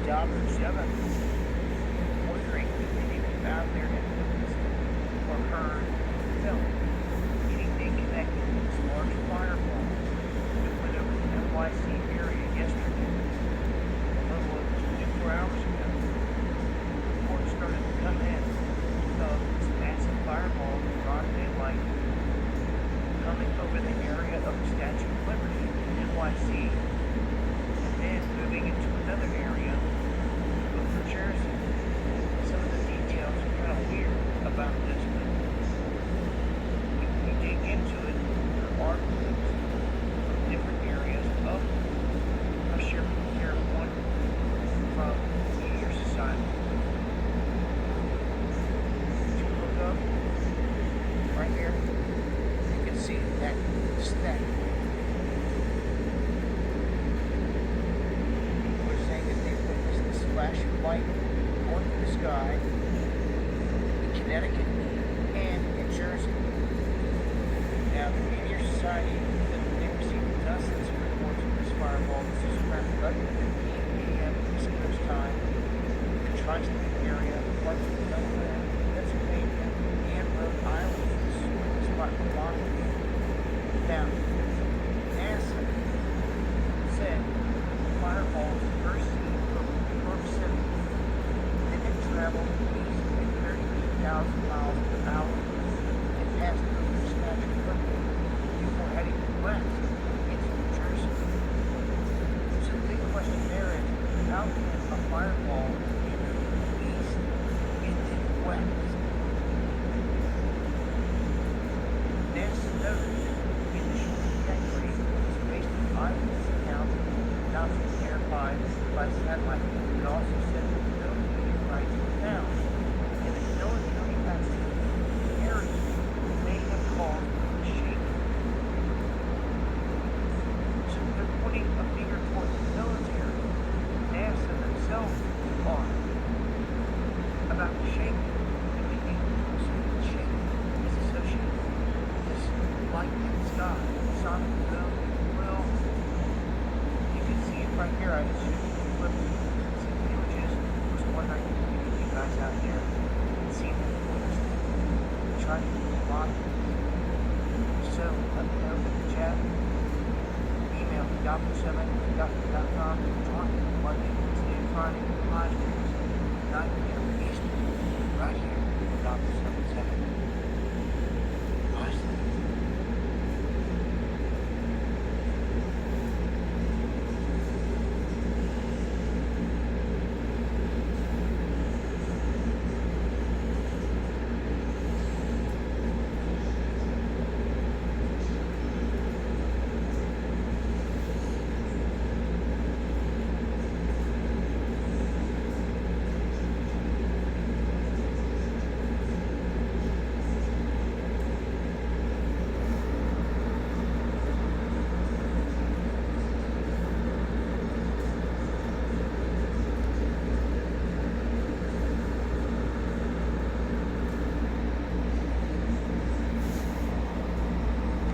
DAHBOO77 wondering if anything out there has witnessed or heard film anything connected to this large fireball that went over the NYC area yesterday, a little over 24 hours ago. Reports started to come in of this massive fireball in broad daylight coming over the area of the Statue of Liberty in NYC, and then moving into another area of New Jersey. Some of the details are kind of weird about this, but when you dig into it, there are clues from different areas of a Sherman Care one from the Meteor Society. If you look up right here, you can see that stack. Flash of light going through the sky in Connecticut and in Jersey. Now, the Meteor Society, they received dozens of reports of this fireball. This is around 11:15 a.m. East Coast time in the tri-state area, parts of Delaware, Pennsylvania, and Rhode Island. This is where this spot belongs. Now, NASA said the fireball was first seen from New York City. Then it traveled east at 38,000 miles per hour and passed through the Statue of Liberty before heading west into New Jersey. So the big question there is, how can a fireball move east and then west? NASA noted the initial trajectory was based on eyewitness accounts not being verified by satellite. It also said that no meteorites were found, and that military activity in the area may have caused the shaking. So they're pointing a finger towards the military. NASA themselves are about the shaking, and making so the shaking is associated with this light in the sky, sonic boom. Well, you can see it right here. I just showed you the clip, see the images. I was wondering if any of you guys out there had seen it first. Try to get a lot of it. So let me know in the chat. Email me DAHBOO77.com. Join me Monday, Wednesday, and Friday live streams 9 p.m. Eastern right here at DAHBOO77.